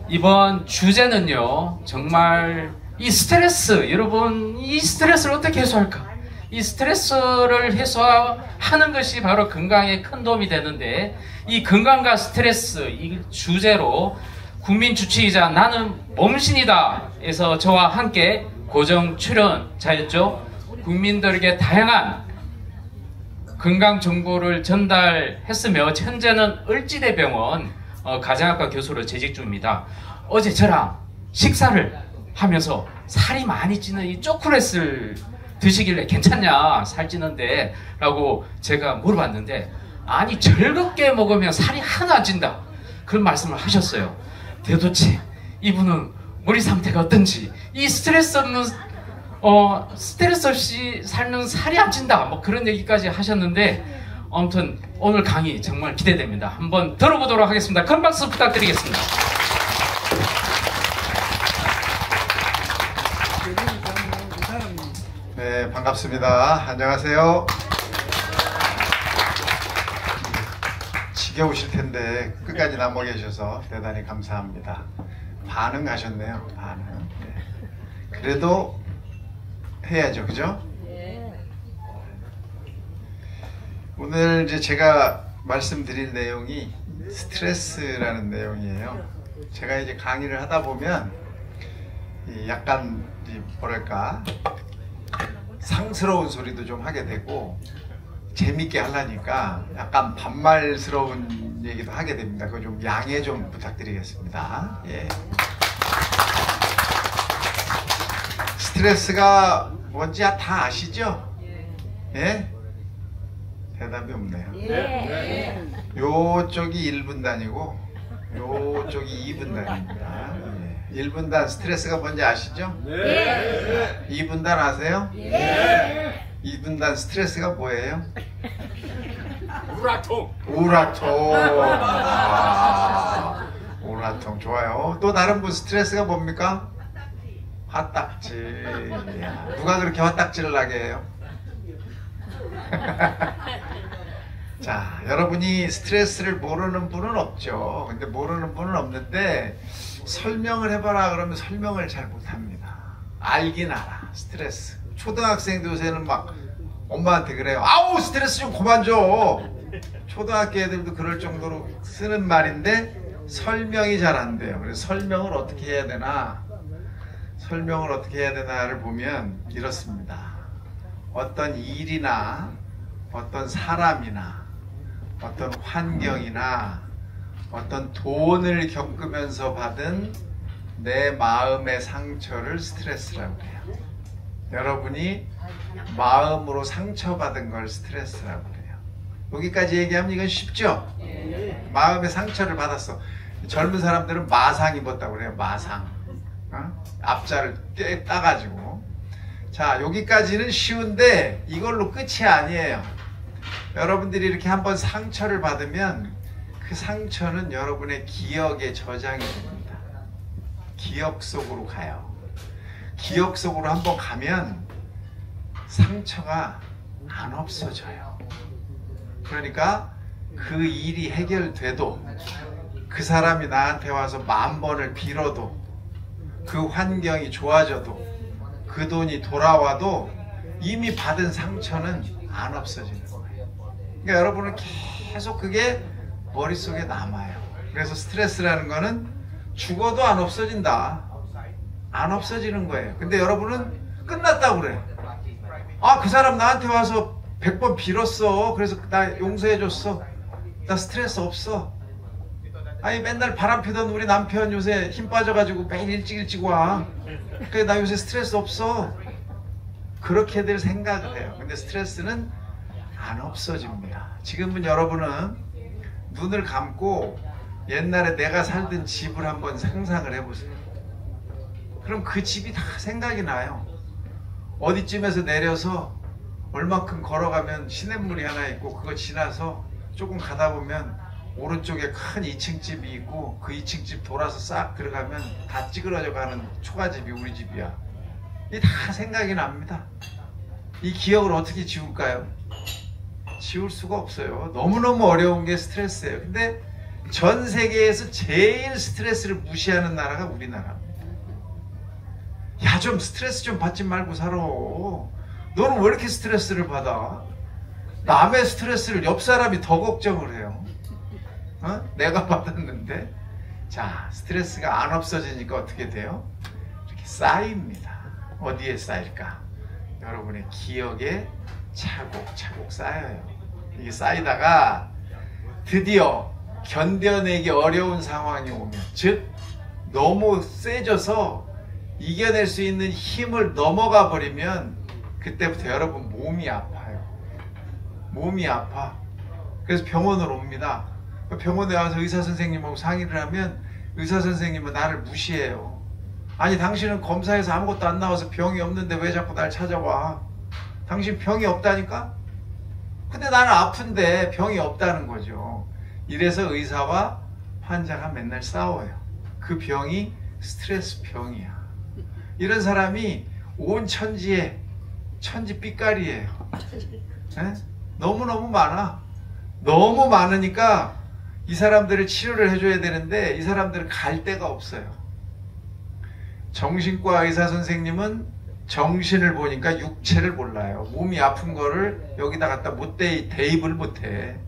이번 주제는요, 정말 이 스트레스, 여러분, 이 스트레스를 어떻게 해소할까? 이 스트레스를 해소하는 것이 바로 건강에 큰 도움이 되는데, 이 건강과 스트레스 이 주제로 국민 주치의자 나는 몸신이다 에서 저와 함께 고정 출연자였죠. 국민들에게 다양한 건강 정보를 전달했으며 현재는 을지대병원 가정학과 교수로 재직 중입니다. 어제 저랑 식사를 하면서 살이 많이 찌는 이 초콜릿을 드시길래 괜찮냐, 살찌는데 라고 제가 물어봤는데, 아니 즐겁게 먹으면 살이 하나 안 찐다 그런 말씀을 하셨어요. 도대체 이분은 머리 상태가 어떤지, 이 스트레스 없이 살면 살이 안 찐다 뭐 그런 얘기까지 하셨는데, 아무튼 오늘 강의 정말 기대됩니다. 한번 들어보도록 하겠습니다. 큰 박수 부탁드리겠습니다. 네, 반갑습니다. 안녕하세요. 지겨우실 텐데 끝까지 남아 계셔서 대단히 감사합니다. 반응하셨네요. 반응. 네. 그래도 해야죠, 그죠? 오늘 이제 제가 말씀드릴 내용이 스트레스라는 내용이에요. 제가 이제 강의를 하다 보면 약간 뭐랄까 상스러운 소리도 좀 하게 되고 재밌게 하려니까 약간 반말스러운 얘기도 하게 됩니다. 그거 좀 양해 좀 부탁드리겠습니다. 예. 스트레스가 뭔지 다 아시죠? 예? 대답이 없네요. 예. 요쪽이 1분단이고 요쪽이 2분단입니다. 예. 1분단 스트레스가 뭔지 아시죠? 네. 2분단 아세요? 예. 2분단 스트레스가 뭐예요? 우라통. 우라통. 아, 우라통 좋아요. 또 다른 분 스트레스가 뭡니까? 화딱지. 누가 그렇게 화딱지를 나게 해요? 자, 여러분이 스트레스를 모르는 분은 없죠. 근데 모르는 분은 없는데 설명을 해봐라 그러면 설명을 잘 못합니다. 알긴 알아. 스트레스. 초등학생도 요새는 막 엄마한테 그래요. 아우 스트레스 좀 그만 줘. 초등학교 애들도 그럴 정도로 쓰는 말인데 설명이 잘 안 돼요. 그래서 설명을 어떻게 해야 되나, 설명을 어떻게 해야 되나를 보면 이렇습니다. 어떤 일이나 어떤 사람이나 어떤 환경이나 어떤 돈을 겪으면서 받은 내 마음의 상처를 스트레스라고 해요. 여러분이 마음으로 상처받은 걸 스트레스라고 해요. 여기까지 얘기하면 이건 쉽죠? 마음의 상처를 받았어. 젊은 사람들은 마상 입었다고 그래요. 마상. 앞자를 따가지고. 자, 여기까지는 쉬운데 이걸로 끝이 아니에요. 여러분들이 이렇게 한번 상처를 받으면 그 상처는 여러분의 기억에 저장이 됩니다. 기억 속으로 가요. 기억 속으로 한번 가면 상처가 안 없어져요. 그러니까 그 일이 해결돼도, 그 사람이 나한테 와서 10,000번을 빌어도, 그 환경이 좋아져도, 그 돈이 돌아와도 이미 받은 상처는 안 없어지는 거예요. 그러니까 여러분은 계속 그게 머릿속에 남아요. 그래서 스트레스라는 거는 죽어도 안 없어진다. 안 없어지는 거예요. 근데 여러분은 끝났다고 그래요. 아, 그 사람 나한테 와서 100번 빌었어. 그래서 나 용서해줬어. 나 스트레스 없어. 아니 맨날 바람 피던 우리 남편 요새 힘 빠져가지고 매일 일찍 와. 그래 나 요새 스트레스 없어. 그렇게들 생각을 해요. 근데 스트레스는 안 없어집니다. 지금은 여러분은 눈을 감고 옛날에 내가 살던 집을 한번 상상을 해보세요. 그럼 그 집이 다 생각이 나요. 어디쯤에서 내려서 얼마큼 걸어가면 시냇물이 하나 있고, 그거 지나서 조금 가다 보면 오른쪽에 큰 2층 집이 있고, 그 2층 집 돌아서 싹 들어가면 다 찌그러져 가는 초가집이 우리 집이야. 이게 다 생각이 납니다. 이 기억을 어떻게 지울까요? 지울 수가 없어요. 너무너무 어려운 게 스트레스예요. 근데 전 세계에서 제일 스트레스를 무시하는 나라가 우리나라입니다. 야, 좀 스트레스 좀 받지 말고 살아. 너는 왜 이렇게 스트레스를 받아? 남의 스트레스를 옆 사람이 더 걱정을 해요. 내가 받았는데. 자, 스트레스가 안 없어지니까 어떻게 돼요? 이렇게 쌓입니다. 어디에 쌓일까? 여러분의 기억에 차곡차곡 쌓여요. 이게 쌓이다가 드디어 견뎌내기 어려운 상황이 오면, 즉 너무 세져서 이겨낼 수 있는 힘을 넘어가 버리면 그때부터 여러분 몸이 아파요. 몸이 아파. 그래서 병원으로 옵니다. 병원에 와서 의사 선생님하고 상의를 하면 의사 선생님은 나를 무시해요. 아니, 당신은 검사에서 아무것도 안 나와서 병이 없는데 왜 자꾸 날 찾아와? 당신 병이 없다니까? 근데 나는 아픈데 병이 없다는 거죠. 이래서 의사와 환자가 맨날 싸워요. 그 병이 스트레스 병이야. 이런 사람이 온 천지에 천지 삐까리예요. 에? 너무너무 많아. 너무 많으니까 이 사람들을 치료를 해줘야 되는데 이 사람들은 갈 데가 없어요. 정신과 의사 선생님은 정신을 보니까 육체를 몰라요. 몸이 아픈 거를 여기다 갖다 대입을 못해.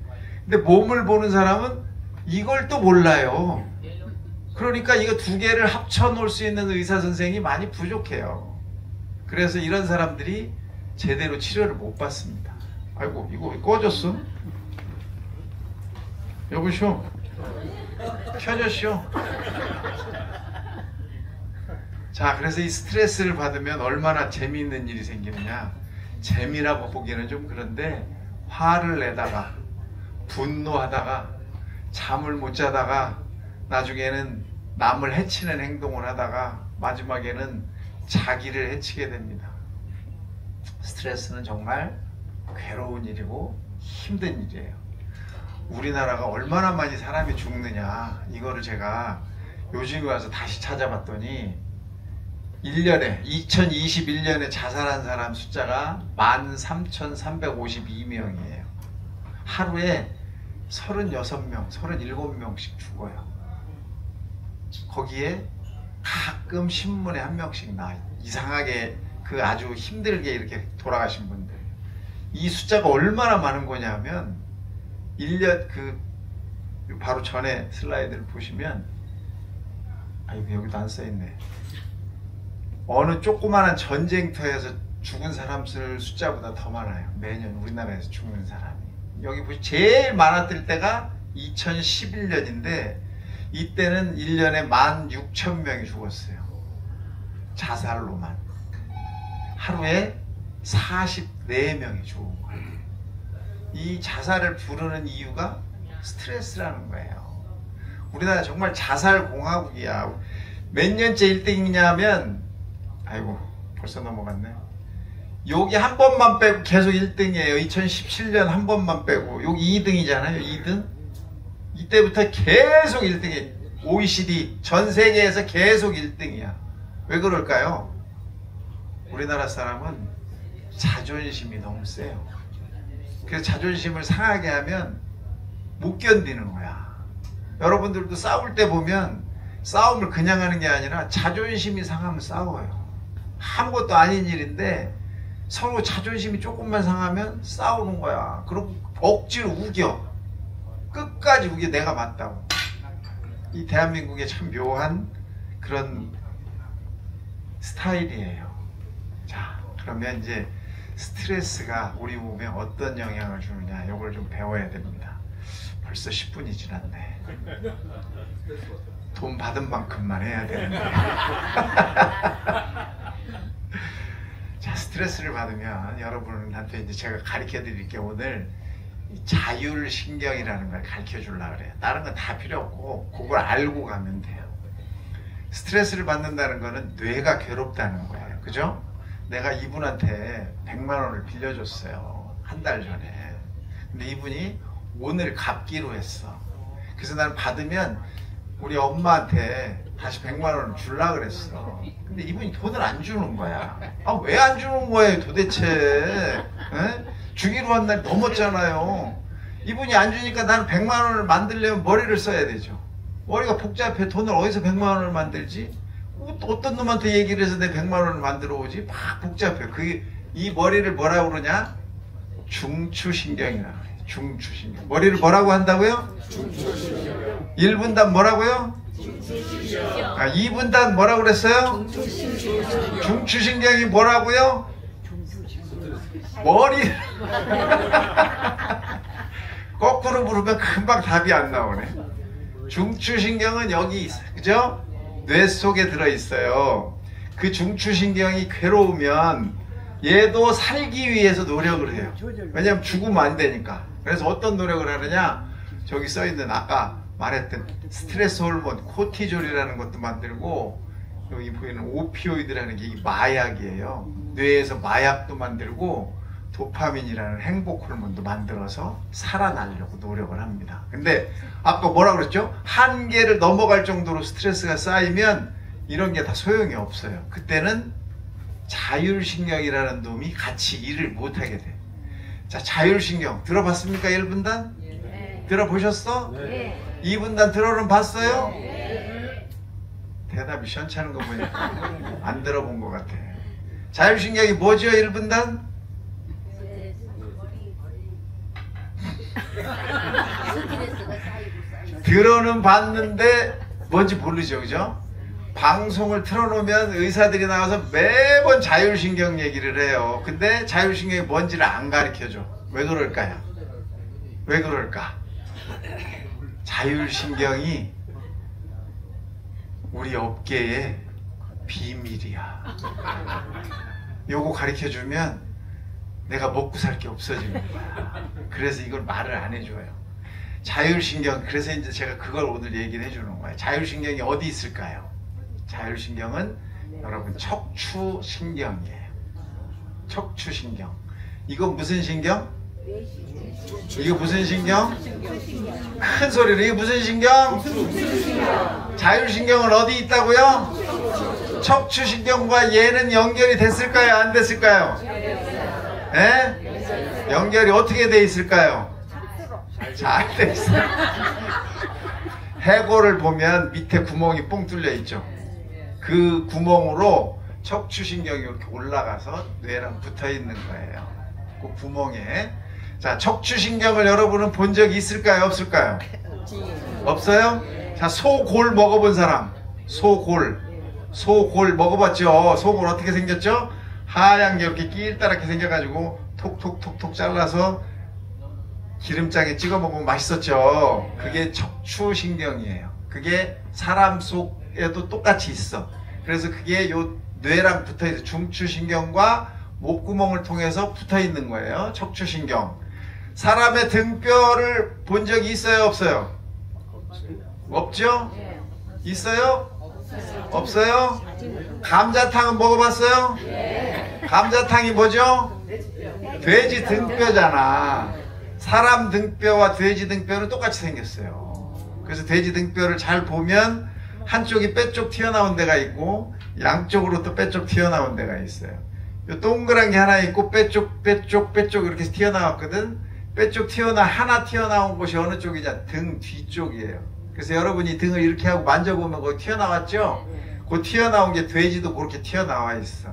근데 몸을 보는 사람은 이걸 또 몰라요. 그러니까 이거 두 개를 합쳐 놓을 수 있는 의사 선생이 많이 부족해요. 그래서 이런 사람들이 제대로 치료를 못 받습니다. 아이고, 이거 꺼졌어? 여보시오? 켜졌시오? 자, 그래서 이 스트레스를 받으면 얼마나 재미있는 일이 생기느냐. 재미라고 보기에는 좀 그런데 화를 내다가 분노하다가 잠을 못 자다가 나중에는 남을 해치는 행동을 하다가 마지막에는 자기를 해치게 됩니다. 스트레스는 정말 괴로운 일이고 힘든 일이에요. 우리나라가 얼마나 많이 사람이 죽느냐, 이거를 제가 요즘에 와서 다시 찾아봤더니 2021년에 자살한 사람 숫자가 13,352명이에요. 하루에 36명, 37명씩 죽어요. 거기에 가끔 신문에 한 명씩 나와요. 이상하게 그 아주 힘들게 이렇게 돌아가신 분들. 이 숫자가 얼마나 많은 거냐면 1년 바로 전에 슬라이드를 보시면, 아이고 여기도 안 써있네. 어느 조그마한 전쟁터에서 죽은 사람들 숫자보다 더 많아요. 매년 우리나라에서 죽는 사람이. 여기 보시 제일 많았을 때가 2011년인데 이때는 1년에 16,000명이 죽었어요. 자살로만. 하루에 44명이 죽은 거예요. 이 자살을 부르는 이유가 스트레스라는 거예요. 우리나라 정말 자살 공화국이야. 몇 년째 1등이냐면, 아이고 벌써 넘어갔네. 여기 한 번만 빼고 계속 1등이에요. 2017년 한 번만 빼고 여기 2등이잖아요. 2등. 이때부터 계속 1등이에요. OECD 전 세계에서 계속 1등이야. 왜 그럴까요? 우리나라 사람은 자존심이 너무 세요. 그래서 자존심을 상하게 하면 못 견디는 거야. 여러분들도 싸울 때 보면 싸움을 그냥 하는 게 아니라 자존심이 상하면 싸워요. 아무것도 아닌 일인데 서로 자존심이 조금만 상하면 싸우는 거야. 그럼 억지로 우겨. 끝까지 우겨. 내가 맞다고. 이 대한민국의 참 묘한 그런 스타일이에요. 자, 그러면 이제 스트레스가 우리 몸에 어떤 영향을 주느냐, 이걸 좀 배워야 됩니다. 벌써 10분이 지났네. 돈 받은 만큼만 해야 되는데. 자, 스트레스를 받으면 여러분한테 이제 제가 가르쳐 드릴 게 오늘 자율신경이라는 걸 가르쳐 주려고 그래요. 다른 건 다 필요 없고 그걸 알고 가면 돼요. 스트레스를 받는다는 거는 뇌가 괴롭다는 거예요. 그죠? 내가 이분한테 100만 원을 빌려줬어요. 한 달 전에. 근데 이분이 오늘 갚기로 했어. 그래서 나는 받으면 우리 엄마한테 다시 100만 원을 주려고 그랬어. 근데 이분이 돈을 안 주는 거야. 아, 왜 안 주는 거예요 도대체? 에? 주기로 한 날 넘었잖아요. 이분이 안 주니까 나는 100만 원을 만들려면 머리를 써야 되죠. 머리가 복잡해. 돈을 어디서 100만 원을 만들지? 어떤 놈한테 얘기를 해서 내 100만 원을 만들어 오지? 막 복잡해. 그게 이 머리를 뭐라고 그러냐? 중추신경이라고 해요. 중추신경. 머리를 뭐라고 한다고요? 중추신경. 1분단 뭐라고요? 중추신경. 2분단 뭐라고 그랬어요? 중추신경. 중추신경이 뭐라고요? 머리. 거꾸로 부르면 금방 답이 안 나오네. 중추신경은 여기 있어요. 그죠? 뇌 속에 들어있어요. 그 중추신경이 괴로우면 얘도 살기 위해서 노력을 해요. 왜냐면 죽으면 안 되니까. 그래서 어떤 노력을 하느냐, 저기 써있는 아까 말했던 스트레스 호르몬 코티졸이라는 것도 만들고, 여기 보이는 오피오이드라는 게 마약이에요. 뇌에서 마약도 만들고 도파민이라는 행복 호르몬도 만들어서 살아나려고 노력을 합니다. 근데 아까 뭐라 그랬죠? 한계를 넘어갈 정도로 스트레스가 쌓이면 이런 게 다 소용이 없어요. 그때는 자율신경이라는 놈이 같이 일을 못하게 돼. 자, 자율신경 들어봤습니까? 1분단? 네. 들어보셨어? 네. 2분단 들어는 봤어요? 네. 대답이 시원찮은 거 보니까 안 들어본 것 같아. 자율신경이 뭐죠? 1분단? 들어는 봤는데 뭔지 모르죠, 그죠? 방송을 틀어놓으면 의사들이 나와서 매번 자율신경 얘기를 해요. 근데 자율신경이 뭔지를 안 가르쳐줘. 왜 그럴까요? 왜 그럴까? 자율신경이 우리 업계의 비밀이야. 요거 가르쳐주면 내가 먹고 살 게 없어지는 거야. 그래서 이걸 말을 안 해줘요. 자율신경, 그래서 이제 제가 그걸 오늘 얘기를 해주는 거예요. 자율신경이 어디 있을까요? 자율신경은 여러분 척추신경이에요. 척추신경. 이건 무슨 신경? 이거 무슨 신경? 큰 소리로 이게 무슨 신경? 자율신경은 어디 있다고요? 척추신경과 얘는 연결이 됐을까요? 안 됐을까요? 예? 연결이 어떻게 돼 있을까요? 잘 돼 있어요. 해골을 보면 밑에 구멍이 뻥 뚫려 있죠. 그 구멍으로 척추신경이 이렇게 올라가서 뇌랑 붙어 있는 거예요. 그 구멍에. 자, 척추신경을 여러분은 본 적이 있을까요? 없을까요? 없어요? 자, 소골 먹어본 사람. 소골 먹어봤죠? 소골 어떻게 생겼죠? 하얀 게 이렇게 길다랗게 생겨가지고 톡톡톡톡 잘라서 기름장에 찍어 먹으면 맛있었죠. 그게 척추신경이에요. 그게 사람 속에도 똑같이 있어. 그래서 그게 요 뇌랑 붙어있어. 중추신경과 목구멍을 통해서 붙어있는 거예요. 척추신경. 사람의 등뼈를 본 적이 있어요? 없어요? 없죠? 있어요? 없어요? 감자탕은 먹어봤어요? 감자탕이 뭐죠? 돼지 등뼈잖아. 사람 등뼈와 돼지 등뼈는 똑같이 생겼어요. 그래서 돼지 등뼈를 잘 보면 한쪽이 빼쪽 튀어나온 데가 있고 양쪽으로 또 빼쪽 튀어나온 데가 있어요. 요 동그란 게 하나 있고 빼쪽 이렇게 튀어나왔거든. 빼쪽 하나 튀어나온 곳이 어느 쪽이냐? 등 뒤쪽이에요. 그래서 여러분이 등을 이렇게 하고 만져보면 거기 튀어나왔죠? 그 튀어나온 게 돼지도 그렇게 튀어나와 있어.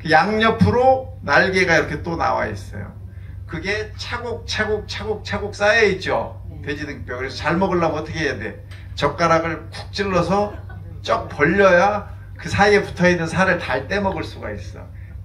그 양옆으로 날개가 이렇게 또 나와 있어요. 그게 차곡차곡 쌓여있죠. 돼지 등뼈. 그래서 잘 먹으려면 어떻게 해야 돼? 젓가락을 쿡 찔러서 쩍 벌려야 그 사이에 붙어있는 살을 달 떼먹을 수가 있어.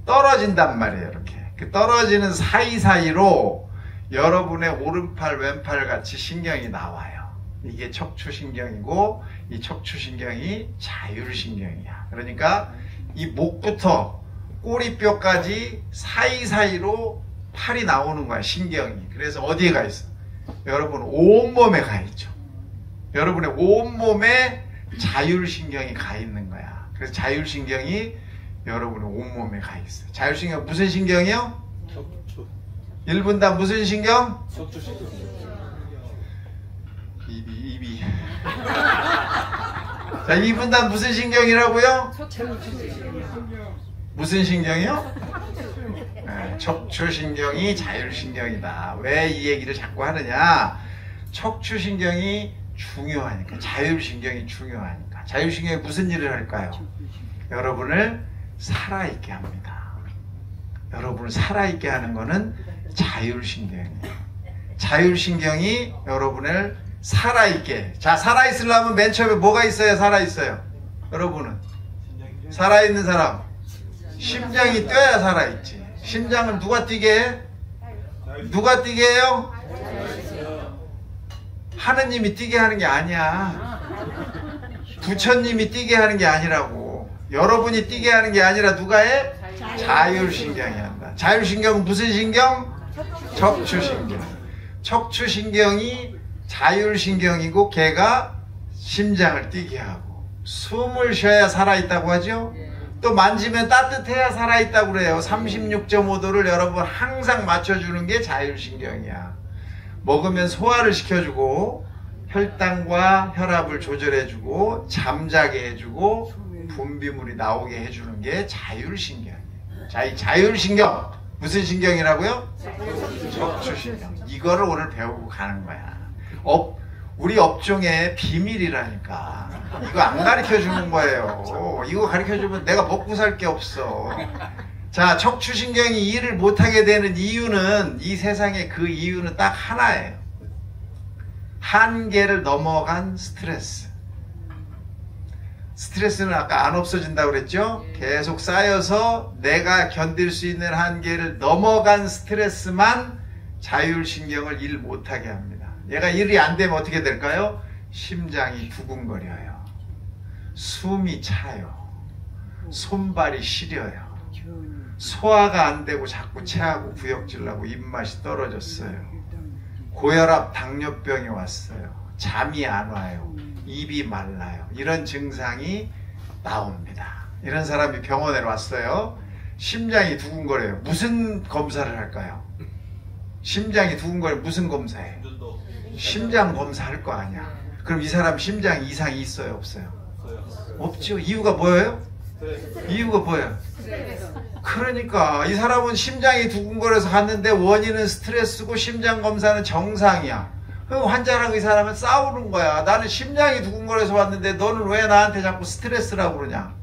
떨어진단 말이에요. 이렇게. 그 떨어지는 사이사이로 여러분의 오른팔 왼팔 같이 신경이 나와요. 이게 척추신경이고 이 척추신경이 자율신경이야. 그러니까 이 목부터 꼬리뼈까지 사이사이로 팔이 나오는 거야. 신경이. 그래서 어디에 가 있어? 여러분 온몸에 가 있죠. 여러분의 온몸에 자율신경이 가 있는 거야. 그래서 자율신경이 여러분의 온몸에 가 있어요. 자율신경 무슨 신경이요? 척추. 1분단 무슨 신경? 척추신경. 입이. 자, 2분단 무슨 신경이라고요? 무슨 신경이요? 네, 척추신경이 자율신경이다. 왜 이 얘기를 자꾸 하느냐? 척추신경이 중요하니까, 자율신경이 중요하니까. 자율신경이 무슨 일을 할까요? 여러분을 살아있게 합니다. 여러분을 살아있게 하는 거는 자율신경이에요. 자율신경이 여러분을 살아있게. 자, 살아있으려면 맨 처음에 뭐가 있어야 살아있어요? 여러분은 살아있는 사람, 심장이 뛰어야 살아있지. 심장은 누가 뛰게 해? 누가 뛰게 해요? 하느님이 뛰게 하는 게 아니야. 부처님이 뛰게 하는 게 아니라고. 여러분이 뛰게 하는 게 아니라 누가 해? 자율신경이 한다. 자율신경은 무슨 신경? 척추신경. 척추신경이 자율신경이고 걔가 심장을 뛰게 하고, 숨을 쉬어야 살아있다고 하죠. 또 만지면 따뜻해야 살아있다고 그래요. 36.5도를 여러분 항상 맞춰주는 게 자율신경이야. 먹으면 소화를 시켜주고, 혈당과 혈압을 조절해주고, 잠자게 해주고, 분비물이 나오게 해주는 게 자율신경이에요. 자, 이 자율신경 무슨 신경이라고요? 척추신경. 이거를 오늘 배우고 가는 거야. 우리 업종의 비밀이라니까. 이거 안 가르쳐주는 거예요. 이거 가르쳐주면 내가 먹고 살 게 없어. 자, 척추신경이 일을 못하게 되는 이유는, 이 세상에 그 이유는 딱 하나예요. 한계를 넘어간 스트레스. 스트레스는 아까 안 없어진다고 그랬죠? 계속 쌓여서 내가 견딜 수 있는 한계를 넘어간 스트레스만 자율신경을 일 못하게 합니다. 얘가 일이 안 되면 어떻게 될까요? 심장이 두근거려요. 숨이 차요. 손발이 시려요. 소화가 안 되고 자꾸 체하고 구역질 나고 입맛이 떨어졌어요. 고혈압, 당뇨병이 왔어요. 잠이 안 와요. 입이 말라요. 이런 증상이 나옵니다. 이런 사람이 병원에 왔어요. 심장이 두근거려요. 무슨 검사를 할까요? 심장이 두근거리면 무슨 검사해? 심장 검사할 거 아니야. 그럼 이 사람 심장 이상이 있어요? 없어요? 없죠. 이유가 뭐예요? 이유가 뭐예요? 그러니까 이 사람은 심장이 두근거려서 갔는데 원인은 스트레스고 심장 검사는 정상이야. 그럼 환자랑 이 사람은 싸우는 거야. 나는 심장이 두근거려서 왔는데 너는 왜 나한테 자꾸 스트레스라고 그러냐?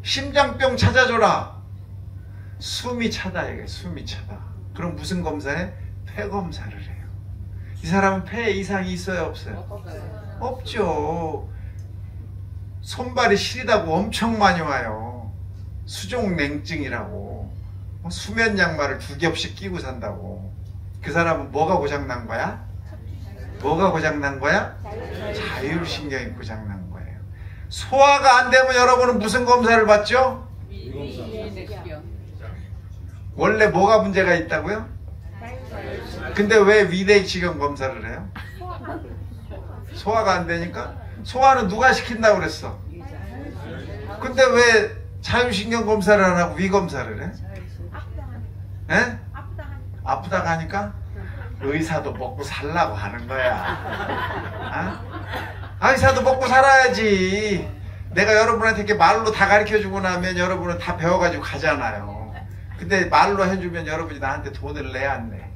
심장병 찾아줘라. 숨이 차다. 이게 숨이 차다. 그럼 무슨 검사해? 폐 검사를 해요. 이 사람은 폐에 이상이 있어요? 없어요? 없죠. 손발이 시리다고 엄청 많이 와요. 수족냉증이라고. 수면 양말을 2겹씩 끼고 산다고. 그 사람은 뭐가 고장난 거야? 뭐가 고장난 거야? 자율신경이 고장난 거예요. 소화가 안 되면 여러분은 무슨 검사를 받죠? 원래 뭐가 문제가 있다고요? 근데 왜 위내시경 검사를 해요? 소화가 안 되니까? 소화는 누가 시킨다고 그랬어? 근데 왜 자율신경 검사를 안 하고 위 검사를 해? 에? 아프다가 하니까? 의사도 먹고 살라고 하는 거야. 의사도 먹고 살아야지. 내가 여러분한테 이렇게 말로 다 가르쳐주고 나면 여러분은 다 배워가지고 가잖아요. 근데 말로 해주면 여러분이 나한테 돈을 내 안 내?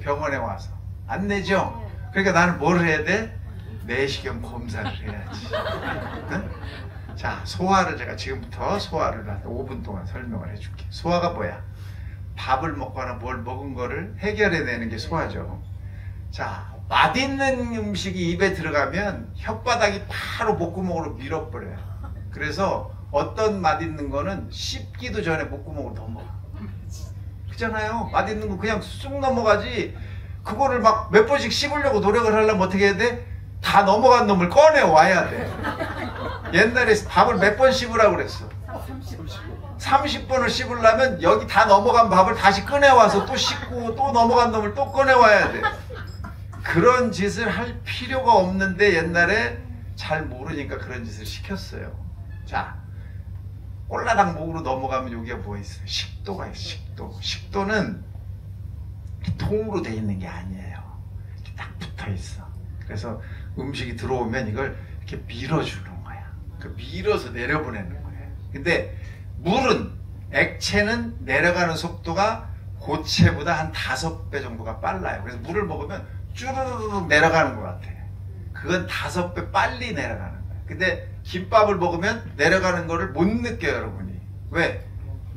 병원에 와서 안 내죠? 그러니까 나는 뭘 해야 돼? 내시경 검사를 해야지. 응? 자, 소화를 제가 지금부터 소화를 5분 동안 설명을 해줄게. 소화가 뭐야? 밥을 먹거나 뭘 먹은 거를 해결해내는 게 소화죠. 자, 맛있는 음식이 입에 들어가면 혓바닥이 바로 목구멍으로 밀어버려요. 그래서 어떤 맛있는 거는 씹기도 전에 목구멍으로 넘어가. 그렇잖아요. 맛있는 거 그냥 쑥 넘어가지. 그거를 막 몇 번씩 씹으려고 노력을 하려면 어떻게 해야 돼? 다 넘어간 놈을 꺼내와야 돼. 옛날에 밥을 몇 번 씹으라고 그랬어? 30번을 씹으려면 여기 다 넘어간 밥을 다시 꺼내와서 또 씹고 또 넘어간 놈을 또 꺼내와야 돼. 그런 짓을 할 필요가 없는데 옛날에 잘 모르니까 그런 짓을 시켰어요. 자, 꼴라당 목으로 넘어가면 여기가 뭐 있어요? 식도가 있어요. 식도. 식도는 통으로 돼 있는 게 아니에요. 이렇게 딱 붙어 있어. 그래서 음식이 들어오면 이걸 이렇게 밀어주는 거야. 그 밀어서 내려보내는 거예요. 근데 물은, 액체는 내려가는 속도가 고체보다 한 5배 정도가 빨라요. 그래서 물을 먹으면 쭈르르륵 내려가는 것 같아. 그건 5배 빨리 내려가는 거예요. 근데 김밥을 먹으면 내려가는 거를 못 느껴요, 여러분이. 왜?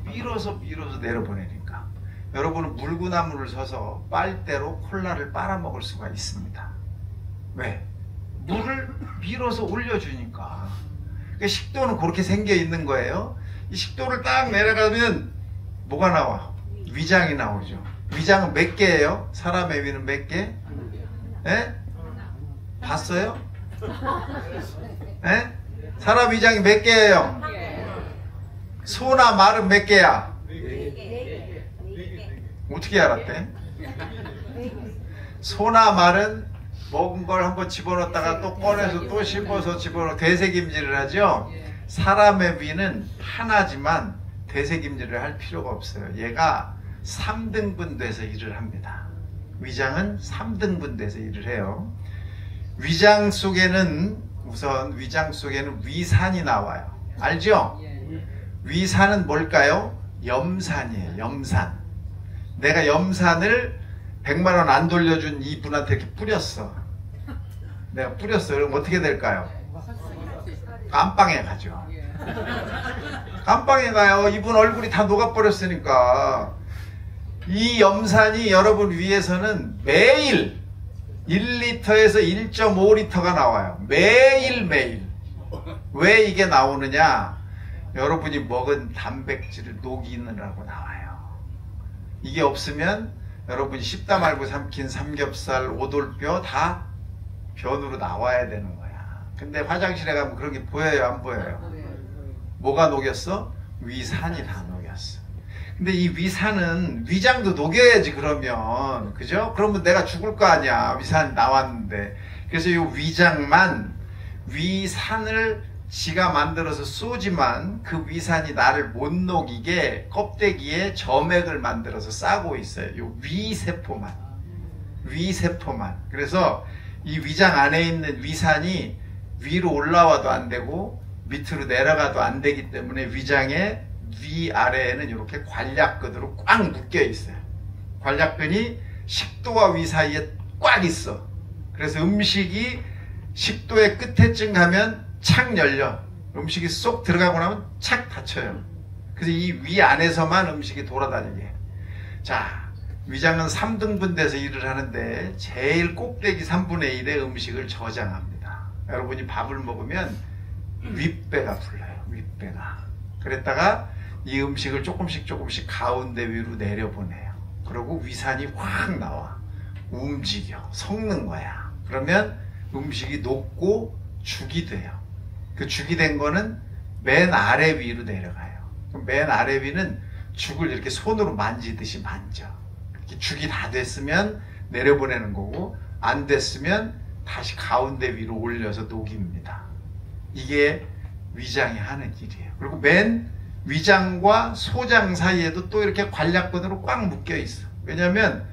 밀어서 내려보내니까. 여러분은 물구나무를 서서 빨대로 콜라를 빨아먹을 수가 있습니다. 왜? 물을 밀어서 올려주니까. 그러니까 식도는 그렇게 생겨 있는 거예요. 이 식도를 딱 내려가면 뭐가 나와? 위장이 나오죠. 위장은 몇 개예요? 사람의 위는 몇 개? 예? 봤어요? 예? 사람 위장이 몇 개예요? 소나 말은 몇 개야? 어떻게 알았대? 소나 말은 먹은 걸 한번 집어넣었다가 또 꺼내서 또 씹어서 집어넣어 되새김질을 하죠. 사람의 위는 하나지만 되새김질을 할 필요가 없어요. 얘가 3등분 돼서 일을 합니다. 위장은 3등분 돼서 일을 해요. 위장 속에는 우선 위장 속에는 위산이 나와요. 알죠? 위산은 뭘까요? 염산이에요. 염산. 내가 염산을 100만 원 안 돌려준 이분한테 이렇게 뿌렸어. 내가 뿌렸어. 그럼 어떻게 될까요? 깜빵에 가죠. 깜빵에 가요. 이분 얼굴이 다 녹아버렸으니까. 이 염산이 여러분 위에서는 매일 1리터에서 1.5리터가 나와요. 매일매일. 왜 이게 나오느냐? 여러분이 먹은 단백질을 녹이느라고 나와요. 이게 없으면 여러분이 씹다 말고 삼킨 삼겹살, 오돌뼈 다 변으로 나와야 되는 거야. 근데 화장실에 가면 그런 게 보여요? 안 보여요? 뭐가 녹였어? 위산이 다 녹였어. 근데 이 위산은 위장도 녹여야지 그러면. 그죠? 그러면 내가 죽을 거 아니야. 위산이 나왔는데. 그래서 이 위장만 위산을 지가 만들어서 쏘지만 그 위산이 나를 못 녹이게 껍데기에 점액을 만들어서 싸고 있어요. 이 위세포만. 위세포만. 그래서 이 위장 안에 있는 위산이 위로 올라와도 안 되고 밑으로 내려가도 안 되기 때문에 위장의 위아래에는 이렇게 관략근으로 꽉 묶여 있어요. 관략근이 식도와 위 사이에 꽉 있어. 그래서 음식이 식도의 끝에쯤 가면 착 열려. 음식이 쏙 들어가고 나면 착 닫혀요. 그래서 이 위 안에서만 음식이 돌아다니게. 자, 위장은 3등분 돼서 일을 하는데 제일 꼭대기 3분의 1의 음식을 저장합니다. 여러분이 밥을 먹으면 윗배가 불러요. 윗배가. 그랬다가 이 음식을 조금씩 가운데 위로 내려보내요. 그리고 위산이 확 나와. 움직여. 섞는 거야. 그러면 음식이 녹고 죽이 돼요. 그 죽이 된 거는 맨 아래 위로 내려가요. 그럼 맨 아래 위는 죽을 이렇게 손으로 만지듯이 만져. 이렇게 죽이 다 됐으면 내려보내는 거고, 안 됐으면 다시 가운데 위로 올려서 녹입니다. 이게 위장이 하는 일이에요. 그리고 맨 위장과 소장 사이에도 또 이렇게 관략근으로 꽉 묶여 있어. 왜냐하면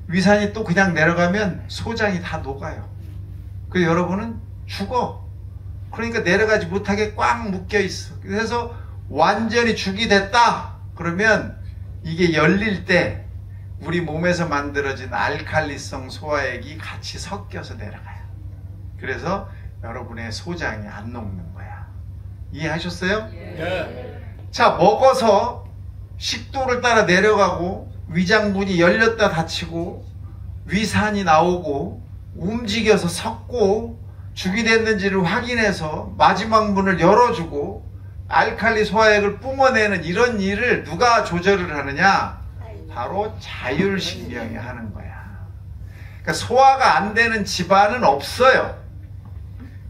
위산이 또 그냥 내려가면 소장이 다 녹아요. 그래서 여러분은 죽어. 그러니까 내려가지 못하게 꽉 묶여 있어. 그래서 완전히 죽이 됐다 그러면 이게 열릴 때 우리 몸에서 만들어진 알칼리성 소화액이 같이 섞여서 내려가요. 그래서 여러분의 소장이 안 녹는 거야. 이해하셨어요? 예. 자, 먹어서 식도를 따라 내려가고 위장문이 열렸다 닫히고 위산이 나오고 움직여서 섞고 죽이 됐는지를 확인해서 마지막 문을 열어주고 알칼리 소화액을 뿜어내는 이런 일을 누가 조절을 하느냐? 바로 자율신경이 하는 거야. 그러니까 소화가 안 되는 집안은 없어요.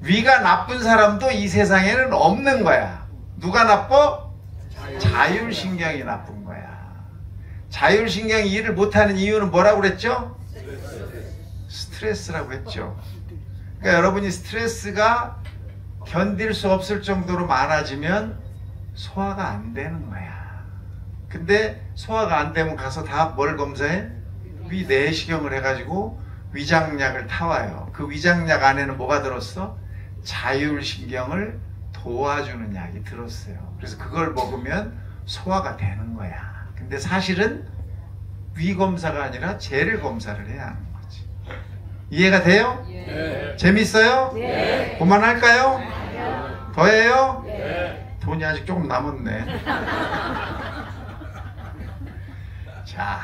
위가 나쁜 사람도 이 세상에는 없는 거야. 누가 나빠? 자율신경이 나쁜 거야. 자율신경이 일을 못하는 이유는 뭐라고 그랬죠? 스트레스라고 했죠. 그러니까 여러분이 스트레스가 견딜 수 없을 정도로 많아지면 소화가 안 되는 거야. 근데 소화가 안 되면 가서 다 뭘 검사해? 위 내시경을 해가지고 위장약을 타와요. 그 위장약 안에는 뭐가 들었어? 자율신경을 도와주는 약이 들었어요. 그래서 그걸 먹으면 소화가 되는 거야. 근데 사실은 위 검사가 아니라 쟤를 검사를 해야 하는 거지. 이해가 돼요? 예. 재밌어요? 예. 그만할까요? 더 해요? 예. 돈이 아직 조금 남았네. 자,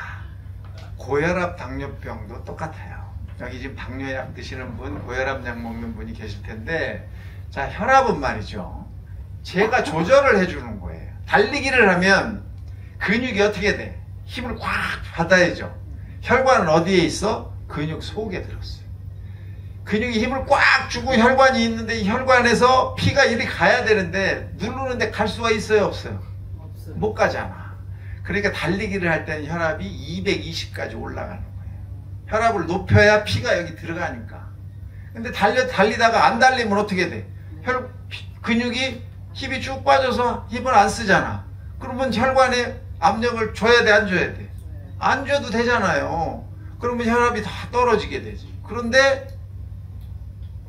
고혈압, 당뇨병도 똑같아요. 여기 지금 당뇨약 드시는 분, 고혈압 약 먹는 분이 계실 텐데, 자, 혈압은 말이죠. 제가 조절을 해주는 거예요. 달리기를 하면 근육이 어떻게 돼? 힘을 꽉 받아야죠. 혈관은 어디에 있어? 근육 속에 들었어요. 근육이 힘을 꽉 주고 혈관이 있는데 이 혈관에서 피가 이리 가야 되는데 누르는데 갈 수가 있어요? 없어요? 못 가잖아. 그러니까 달리기를 할 때는 혈압이 220까지 올라가는 거예요. 혈압을 높여야 피가 여기 들어가니까. 근데 달리다가 안 달리면 어떻게 돼? 근육이 힘이 쭉 빠져서 힘을 안 쓰잖아. 그러면 혈관에 압력을 줘야 돼, 안 줘야 돼? 안 줘도 되잖아요. 그러면 혈압이 다 떨어지게 되지. 그런데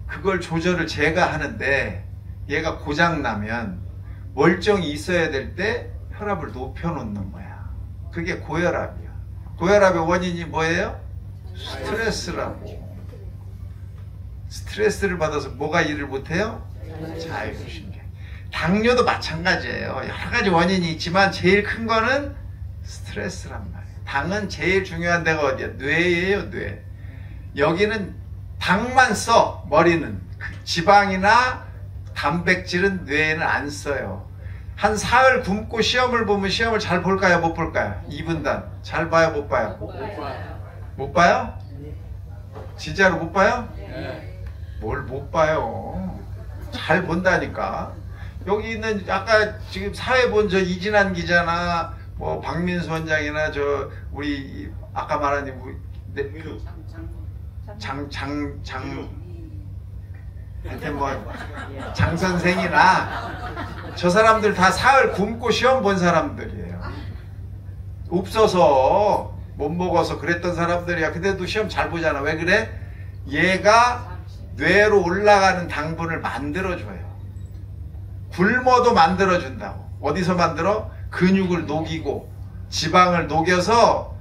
그걸 조절을 제가 하는데 얘가 고장나면 멀쩡히 있어야 될 때 혈압을 높여놓는 거야. 그게 고혈압이야. 고혈압의 원인이 뭐예요? 스트레스라고. 스트레스를 받아서 뭐가 일을 못해요? 자율신경. 당뇨도 마찬가지예요. 여러 가지 원인이 있지만 제일 큰 거는 스트레스란 말이에요. 당은 제일 중요한 데가 어디야? 뇌예요, 뇌. 여기는 당만 써, 머리는. 지방이나 단백질은 뇌에는 안 써요. 한 사흘 굶고 시험을 보면 시험을 잘 볼까요, 못 볼까요? 2분단. 잘 봐요, 못 봐요? 못 봐요? 진짜로 못 봐요? 뭘 못 봐요? 잘 본다니까. 여기 있는 아까 지금 사회 본 저 이진환 기자나 뭐 박민수 원장이나 저 우리 아까 말한 하여튼 뭐 장 선생이나 저 사람들 다 사흘 굶고 시험 본 사람들이에요. 없어서 못 먹어서 그랬던 사람들이야. 근데도 시험 잘 보잖아. 왜 그래? 얘가 뇌로 올라가는 당분을 만들어줘요. 굶어도 만들어준다고. 어디서 만들어? 근육을 녹이고 지방을 녹여서